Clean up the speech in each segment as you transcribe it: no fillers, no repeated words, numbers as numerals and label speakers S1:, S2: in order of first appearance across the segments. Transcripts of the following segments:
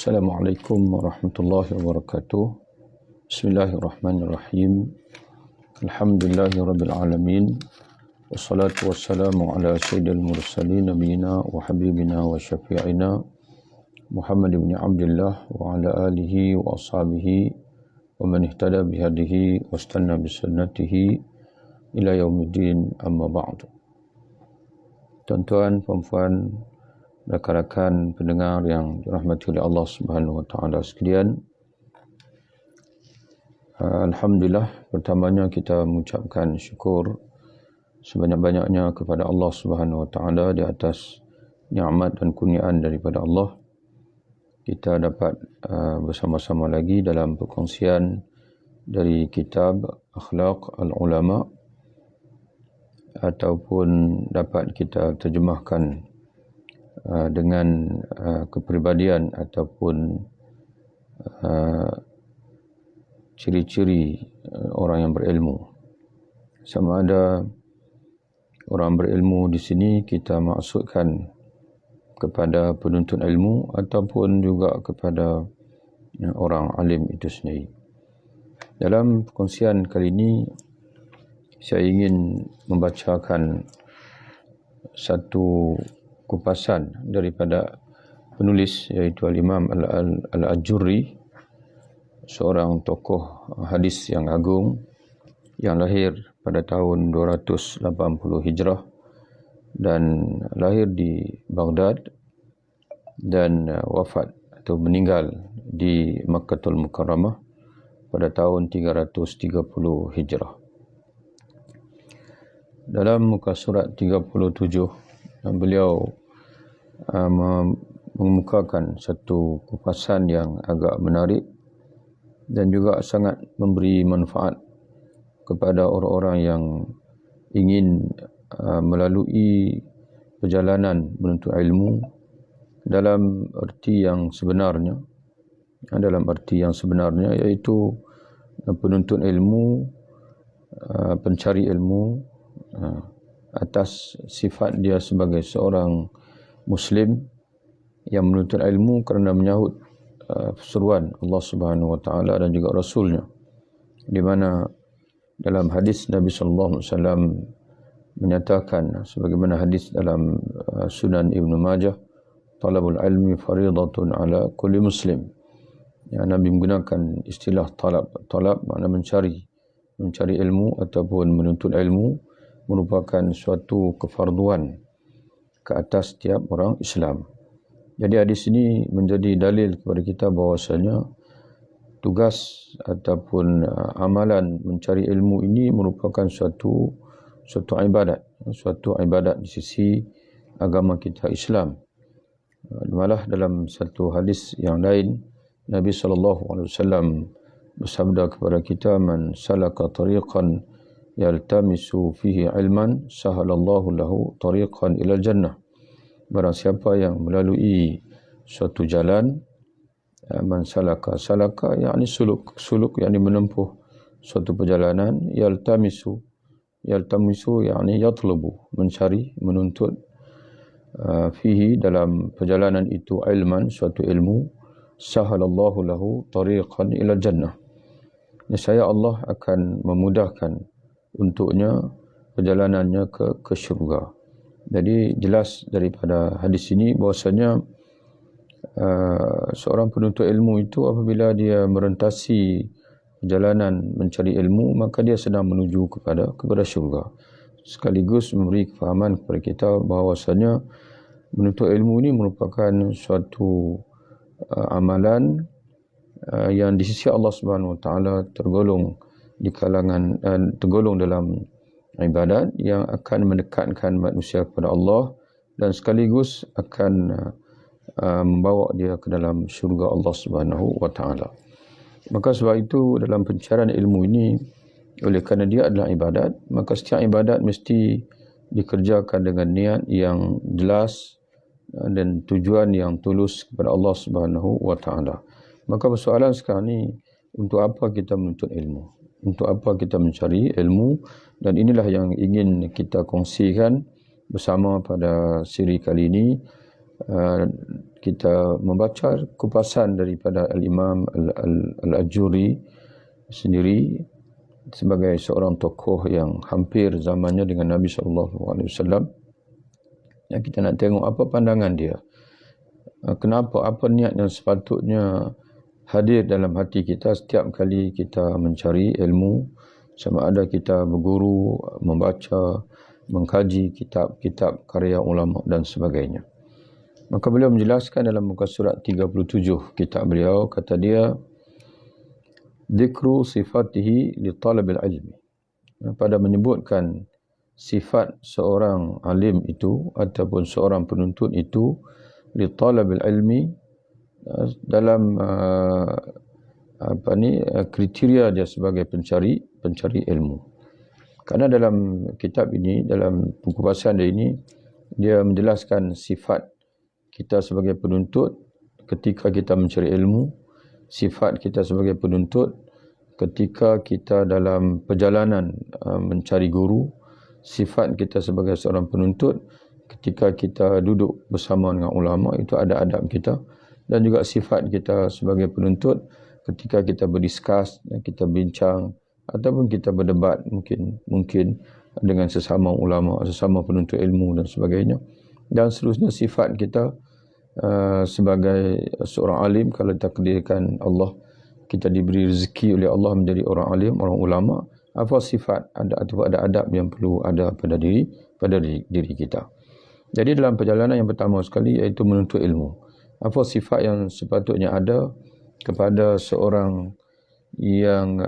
S1: Assalamualaikum warahmatullahi wabarakatuh. Bismillahirrahmanirrahim. Alhamdulillahirabbil alamin. Wassalatu wassalamu ala sayyidil mursalin nabiyina wa habibina wa syafi'ina Muhammad ibn Abdullah wa ala alihi wa ashabihi wa man ihtada bihadihi wastanna bisunnatihi ila yaumiddin, amma ba'du. Tuan-tuan, puan-puan, rakan-rakan pendengar yang dirahmati oleh Allah Subhanahu wa taala sekalian. Alhamdulillah, pertamanya kita mengucapkan syukur sebanyak-banyaknya kepada Allah Subhanahu wa taala di atas nikmat dan kurniaan daripada Allah. Kita dapat bersama-sama lagi dalam perkongsian dari kitab Akhlaq al-Ulama, ataupun dapat kita terjemahkan dengan kepribadian ataupun ciri-ciri orang yang berilmu. Sama ada orang berilmu di sini kita maksudkan kepada penuntut ilmu ataupun juga kepada orang alim itu sendiri. Dalam perkongsian kali ini saya ingin membacakan satu kupasan daripada penulis, iaitu Al-Imam Al-Ajurri, seorang tokoh hadis yang agung yang lahir pada tahun 280 Hijrah dan lahir di Baghdad dan wafat atau meninggal di Makkahul Mukarramah pada tahun 330 Hijrah. Dalam muka surat 37 beliau mengemukakan satu kupasan yang agak menarik dan juga sangat memberi manfaat kepada orang-orang yang ingin melalui perjalanan menuntut ilmu dalam arti yang sebenarnya. Dalam arti yang sebenarnya iaitu penuntut ilmu, pencari ilmu atas sifat dia sebagai seorang Muslim yang menuntut ilmu kerana menyahut seruan Allah Subhanahu wa taala dan juga Rasulnya, di mana dalam hadis Nabi sallallahu alaihi wasallam menyatakan, sebagaimana hadis dalam Sunan Ibnu Majah, talabul ilmi faridatun ala kulli muslim. Ya, Nabi menggunakan istilah talab makna mencari ilmu ataupun menuntut ilmu merupakan suatu kefarduan ke atas setiap orang Islam. Jadi hadis ini menjadi dalil kepada kita bahawasanya tugas ataupun amalan mencari ilmu ini merupakan suatu ibadat di sisi agama kita Islam. Malah dalam satu hadis yang lain Nabi SAW bersabda kepada kita, man salaka tariqan yaltamisu fihi ilman sahalallahu lahu tariqan ilal jannah. Barang siapa yang melalui suatu jalan, man salaka yakni suluk yakni menempuh suatu perjalanan, yaltamisu yakni yatlubu, mencari, menuntut, fihi dalam perjalanan itu, ilman suatu ilmu, sahalallahu lahu tariqan ilal jannah. Nescaya Allah akan memudahkan untuknya perjalanannya ke syurga. Jadi jelas daripada hadis ini bahwasanya seorang penuntut ilmu itu apabila dia merentasi perjalanan mencari ilmu, maka dia sedang menuju kepada syurga. Sekaligus memberi kefahaman kepada kita bahwasanya menuntut ilmu ini merupakan suatu amalan yang di sisi Allah Subhanahu wa taala tergolong di kalangan tergolong dalam ibadat yang akan mendekatkan manusia kepada Allah dan sekaligus akan membawa dia ke dalam syurga Allah Subhanahu wa taala. Maka sebab itu dalam pencarian ilmu ini, oleh kerana dia adalah ibadat, maka setiap ibadat mesti dikerjakan dengan niat yang jelas dan tujuan yang tulus kepada Allah Subhanahu wa taala. Maka persoalan sekarang ni, untuk apa kita menuntut ilmu? Untuk apa kita mencari ilmu? Dan inilah yang ingin kita kongsikan bersama pada siri kali ini, kita membaca kupasan daripada Al-Imam Al-Ajuri sendiri sebagai seorang tokoh yang hampir zamannya dengan Nabi SAW. Yang kita nak tengok apa pandangan dia. Kenapa, apa niat yang sepatutnya hadir dalam hati kita setiap kali kita mencari ilmu, sama ada kita berguru, membaca, mengkaji kitab-kitab karya ulama dan sebagainya. Maka beliau menjelaskan dalam muka surat 37 kitab beliau, kata dia, dzikru sifatihi li talabil ilmi. Pada menyebutkan sifat seorang alim itu ataupun seorang penuntut itu li talabil ilmi, dalam kriteria dia sebagai pencari ilmu. Karena dalam kitab ini, dalam pengkupasan dia ini, dia menjelaskan sifat kita sebagai penuntut ketika kita mencari ilmu, sifat kita sebagai penuntut ketika kita dalam perjalanan mencari guru, sifat kita sebagai seorang penuntut ketika kita duduk bersama dengan ulama, itu ada adab kita, dan juga sifat kita sebagai penuntut ketika kita berdiskus, kita bincang ataupun kita berdebat mungkin dengan sesama ulama, sesama penuntut ilmu dan sebagainya. Dan seterusnya sifat kita sebagai seorang alim, kalau takdirkan Allah, kita diberi rezeki oleh Allah menjadi orang alim, orang ulama, apa sifat ada adab yang perlu ada pada diri kita. Jadi dalam perjalanan yang pertama sekali iaitu menuntut ilmu, apa sifat yang sepatutnya ada kepada seorang yang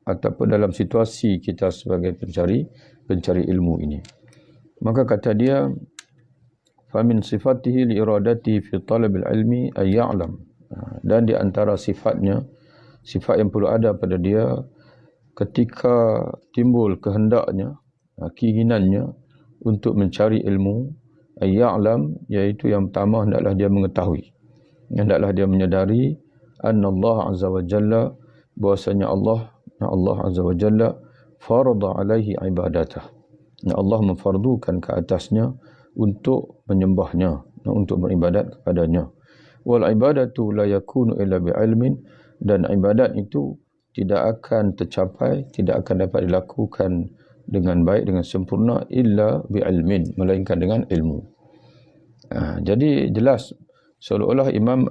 S1: ataupun dalam situasi kita sebagai pencari ilmu ini. Maka kata dia, famin sifatihi li iradatihi fi talabil ilmi ay ya'lam. Dan di antara sifatnya, sifat yang perlu ada pada dia ketika timbul kehendaknya, keinginannya untuk mencari ilmu, ay ya'lam, iaitu yang pertama hendaklah dia mengetahui, hendaklah dia menyadari anna Allah azza wa jalla, bahwasanya Allah azza wa jalla farada alaihi ibadatah. Allah memfardukan ke atasnya untuk menyembahnya, untuk beribadat kepadanya. Wal ibadatu la yakunu illa bi ilmin, dan ibadat itu tidak akan tercapai, tidak akan dapat dilakukan dengan baik, dengan sempurna, illa bi ilmin, melainkan dengan ilmu. Jadi jelas seolah-olah Imam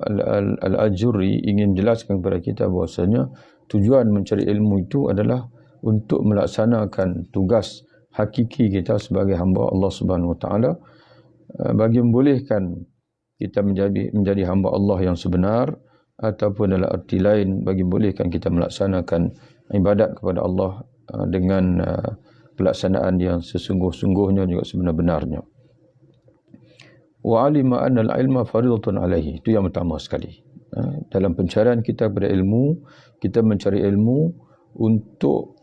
S1: Al-Ajuri ingin jelaskan kepada kita bahwasanya tujuan mencari ilmu itu adalah untuk melaksanakan tugas hakiki kita sebagai hamba Allah Subhanahu Wa Taala, bagi membolehkan kita menjadi hamba Allah yang sebenar, ataupun dalam arti lain bagi membolehkan kita melaksanakan ibadat kepada Allah dengan pelaksanaan yang sesungguh-sungguhnya juga sebenar-benarnya. Wa alima anna al-ilma faridatun alaihi, itu yang pertama sekali. Dalam pencarian kita kepada ilmu, kita mencari ilmu untuk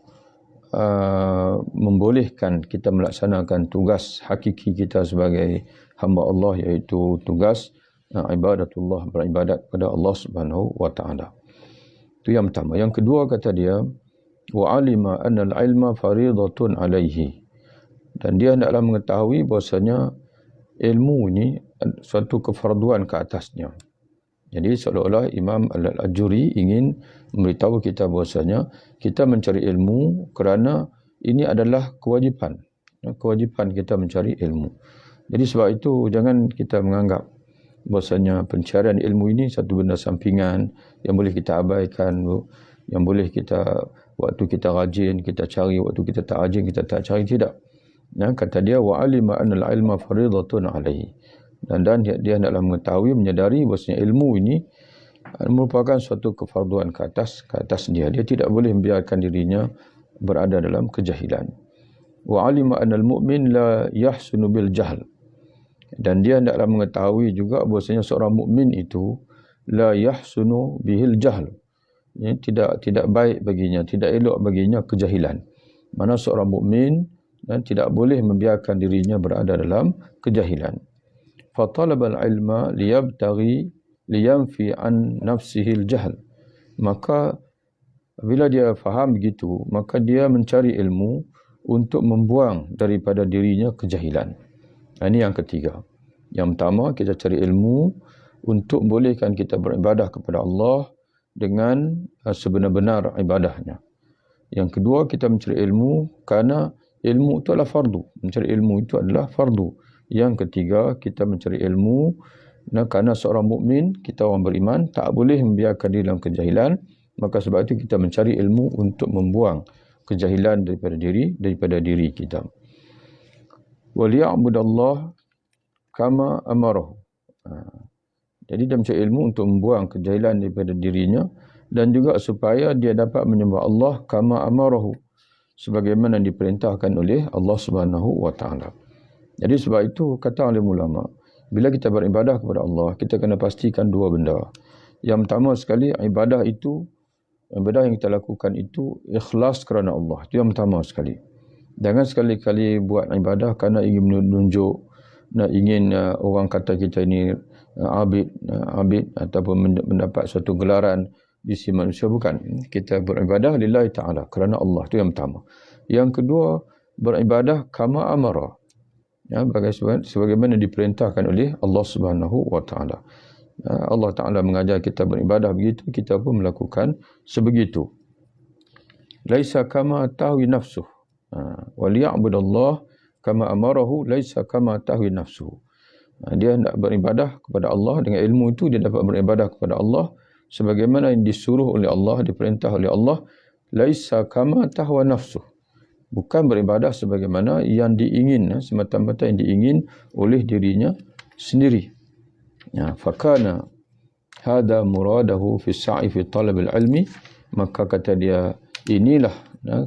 S1: membolehkan kita melaksanakan tugas hakiki kita sebagai hamba Allah, iaitu tugas ibadatullah, beribadat kepada Allah Subhanahu wa taala. Itu yang pertama. Yang kedua kata dia, wa alima anna al-ilma faridatun alaihi, dan dia hendaklah mengetahui bahwasanya ilmu ini suatu kefarduan ke atasnya. Jadi seolah-olah Imam Al-Ajuri ingin memberitahu kita bahwasanya kita mencari ilmu kerana ini adalah kewajipan kita mencari ilmu. Jadi sebab itu jangan kita menganggap bahwasanya pencarian ilmu ini satu benda sampingan yang boleh kita abaikan, yang boleh kita waktu kita rajin kita cari, waktu kita tak rajin kita tak cari, tidak. Kata dia, wa alima anna al-ilma faridatun alaihi, dan dia hendaklah mengetahui, menyadari bahwasanya ilmu ini merupakan suatu kefarduan ke atas dia. Dia tidak boleh membiarkan dirinya berada dalam kejahilan. Wa alima anna al-mu'min la yahsunu bil jahl, dan dia hendaklah mengetahui juga bahwasanya seorang mukmin itu la yahsunu bihil jahl, tidak baik baginya, tidak elok baginya kejahilan. Mana seorang mukmin dan tidak boleh membiarkan dirinya berada dalam kejahilan. Fatalabal ilma liyabtaghi liyanfi an nafsihi al-jahl, maka bila dia faham begitu, maka dia mencari ilmu untuk membuang daripada dirinya kejahilan. Ini yang ketiga. Yang pertama, kita cari ilmu untuk bolehkan kita beribadah kepada Allah dengan sebenar-benar ibadahnya. Yang kedua, kita mencari ilmu kerana ilmu itu adalah fardu. Mencari ilmu itu adalah fardu. Yang ketiga, kita mencari ilmu kerana seorang mukmin, kita orang beriman, tak boleh membiarkan diri dalam kejahilan. Maka sebab itu kita mencari ilmu untuk membuang kejahilan daripada diri kita. Waliya'budallah kama amarahu. Jadi dia mencari ilmu untuk membuang kejahilan daripada dirinya dan juga supaya dia dapat menyembah Allah kama amarahu, sebagaimana diperintahkan oleh Allah Subhanahu wa taala. Jadi sebab itu kata oleh ulama, bila kita beribadah kepada Allah, kita kena pastikan dua benda. Yang pertama sekali, ibadah yang kita lakukan itu ikhlas kerana Allah. Itu yang pertama sekali. Jangan sekali-kali buat ibadah kerana ingin menunjuk, ingin orang kata kita ini abid ataupun mendapat suatu gelaran di sisi manusia. Bukan. Kita beribadah lillahi ta'ala kerana Allah. Itu yang pertama. Yang kedua, beribadah kama amara. Ya, sebagaimana diperintahkan oleh Allah Subhanahu wa taala. Allah Taala mengajar kita beribadah begitu, kita pun melakukan sebegitu. Laisa kama tahwi nafsuh. Waliya'budallah kama amarahu laisa kama tahwi nafsuh. Dia hendak beribadah kepada Allah, dengan ilmu itu dia dapat beribadah kepada Allah sebagaimana yang disuruh oleh Allah, diperintah oleh Allah. Laisa kama tahwa nafsuh. Bukan beribadah sebagaimana yang diingin, semata-mata yang diingin oleh dirinya sendiri. Ya, fakana hada muradahu fi sa'i fi talab al-ilmi, maka kata dia inilah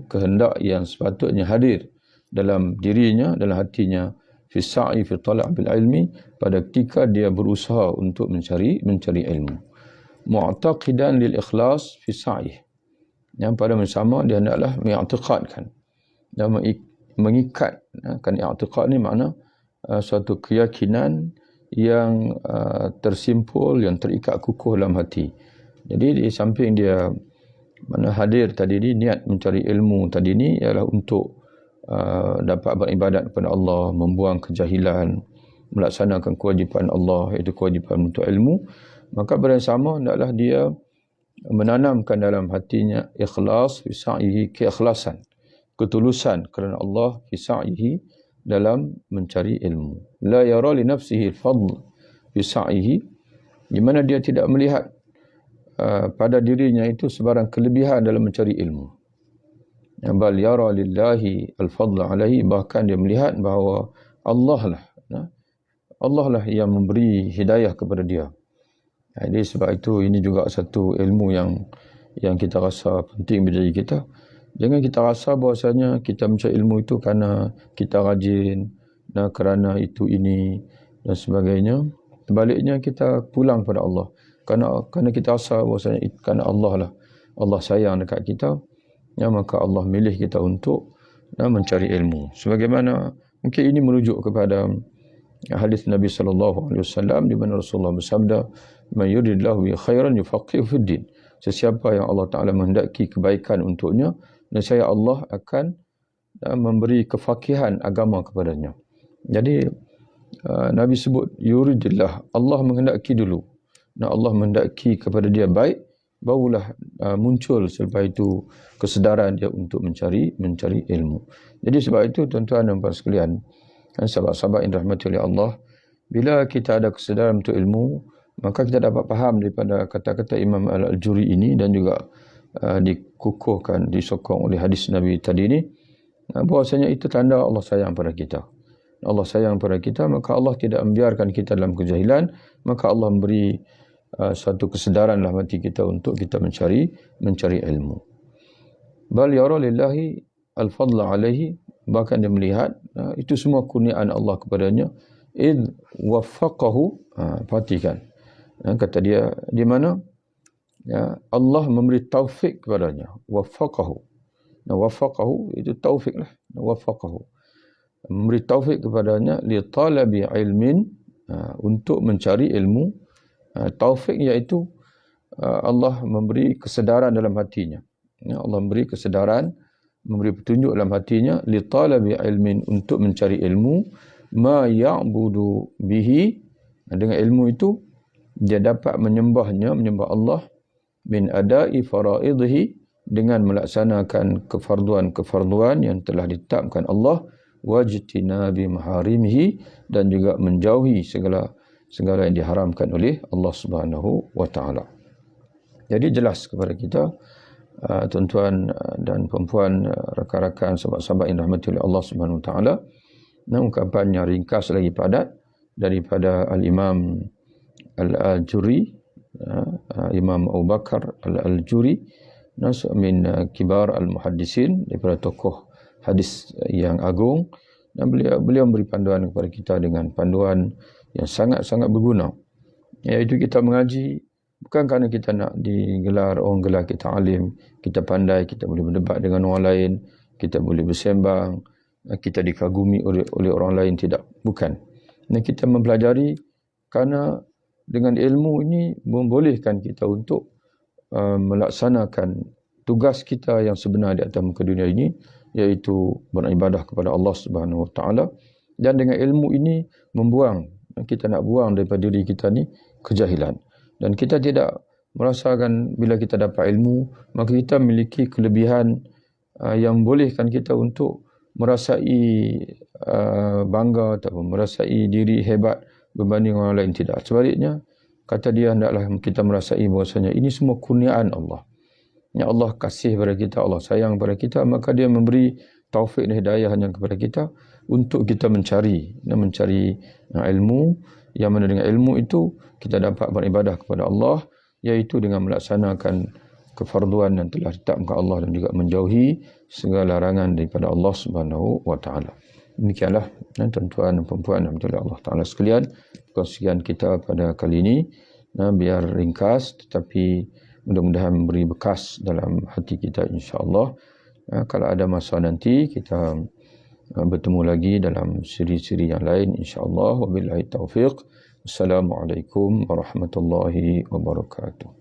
S1: kehendak yang sepatutnya hadir dalam dirinya, dalam hatinya, fi sa'i fi talab al-ilmi, pada ketika dia berusaha untuk mencari ilmu. Mu'taqidan lil ikhlas fi sa'i, yang pada masa sama dia hendaklah mengi'tiqadkan dan mengikat. Kan i'tiqad ni makna suatu keyakinan yang tersimpul, yang terikat kukuh dalam hati. Jadi di samping dia hadir tadi ni, niat mencari ilmu tadi ni ialah untuk dapat beribadat kepada Allah, membuang kejahilan, melaksanakan kewajipan Allah, iaitu kewajipan untuk ilmu. Maka pada yang sama hendaklah dia menanamkan dalam hatinya ikhlas fi sa'ihi, keikhlasan, ketulusan kerana Allah fi sa'ihi, dalam mencari ilmu. La yara li nafsihi al-fadl bi sa'ihi, di mana dia tidak melihat pada dirinya itu sebarang kelebihan dalam mencari ilmu. Bal yara lillahi al-fadl alaihi, bahkan dia melihat bahawa Allah lah yang memberi hidayah kepada dia. Jadi sebab itu ini juga satu ilmu yang kita rasa penting bagi kita. Jangan kita rasa bahawasanya kita mencari ilmu itu kerana kita rajin, kerana itu ini dan sebagainya. Sebaliknya kita pulang pada Allah. Kerana kita rasa bahawasanya kerana Allah lah, Allah sayang dekat kita, ya, maka Allah milih kita untuk mencari ilmu. Sebagaimana mungkin ini merujuk kepada hadis Nabi SAW di mana Rasulullah bersabda, "Man yuridillahu bi khairan yufaqihu fid din." Sesiapa yang Allah Taala menghendaki kebaikan untuknya, nescaya Allah akan memberi kefakihan agama kepadanya. Jadi Nabi sebut yuridillah, Allah menghendaki dulu. Allah menghendaki kepada dia baik, barulah muncul selepas itu kesedaran dia untuk mencari ilmu. Jadi sebab itu tuan-tuan dan puan sekalian, sahabat-sahabat yang dirahmati oleh Allah, bila kita ada kesedaran untuk ilmu, maka kita dapat faham daripada kata-kata Imam Al-Juri ini dan juga dikukuhkan, disokong oleh hadis Nabi tadi ni, bahwasanya itu tanda Allah sayang pada kita. Allah sayang pada kita, maka Allah tidak membiarkan kita dalam kejahilan, maka Allah memberi satu kesedaran dalam hati kita untuk kita mencari ilmu. Bal yara lillahi al-fadla alaihi, bahkan dia melihat itu semua kurniaan Allah kepadanya. Id waffaqahu, perhatikan kata dia di mana, ya, Allah memberi taufik kepadanya. Waffaqahu. Waffaqahu itu taufik lah. Waffaqahu, memberi taufik kepadanya li talabi ilmin, untuk mencari ilmu. Taufik iaitu Allah memberi kesedaran dalam hatinya. Ya, Allah memberi kesedaran, memberi petunjuk dalam hatinya li talabi ilmin, untuk mencari ilmu. ma ya'budu bihi, dengan ilmu itu dia dapat menyembah Allah, min ada'i faraidhi, dengan melaksanakan kefarduan-kefarduan yang telah ditetapkan Allah, wajtinabi maharimihi, dan juga menjauhi segala yang diharamkan oleh Allah Subhanahu wa taala. Jadi jelas kepada kita, tuan-tuan dan puan-puan, rakan-rakan, sahabat-sahabat yang dirahmati oleh Allah Subhanahu wa taala, ungkapan yang ringkas lagi padat daripada Al-Imam Al-Ajuri, Imam Abu Bakar Al-Ajuri, min kibar al-muhaddisin, daripada tokoh hadis yang agung, dan beliau memberi panduan kepada kita dengan panduan yang sangat-sangat berguna, iaitu kita mengaji bukan kerana kita nak digelar, orang gelar kita alim, kita pandai, kita boleh berdebat dengan orang lain, kita boleh bersembang, kita dikagumi oleh orang lain, tidak, bukan. Dan kita mempelajari kerana dengan ilmu ini membolehkan kita untuk melaksanakan tugas kita yang sebenar di atas muka dunia ini, iaitu beribadah kepada Allah Subhanahu wa taala. Dan dengan ilmu ini kita nak buang daripada diri kita ni kejahilan. Dan kita tidak merasakan bila kita dapat ilmu, maka kita memiliki kelebihan yang membolehkan kita untuk merasai bangga ataupun merasai diri hebat berbanding orang lain. Tidak. Sebaliknya, kata dia, hendaklah kita merasai bahwasanya ini semua kurniaan Allah. Ya, Allah kasih kepada kita, Allah sayang kepada kita, maka dia memberi taufik dan hidayahnya kepada kita untuk kita mencari ilmu, yang mana dengan ilmu itu kita dapat beribadah kepada Allah, iaitu dengan melaksanakan kefarduan yang telah ditetapkan Allah dan juga menjauhi segala larangan daripada Allah Subhanahu wa taala. Demikianlah tuan-tuan dan puan-puan alhamdulillah Allah taala sekalian, perkongsian kita pada kali ini, biar ringkas tetapi mudah-mudahan memberi bekas dalam hati kita insya-Allah. Kalau ada masa nanti kita bertemu lagi dalam siri-siri yang lain insya-Allah. Wabillahi taufiq. Assalamualaikum warahmatullahi wabarakatuh.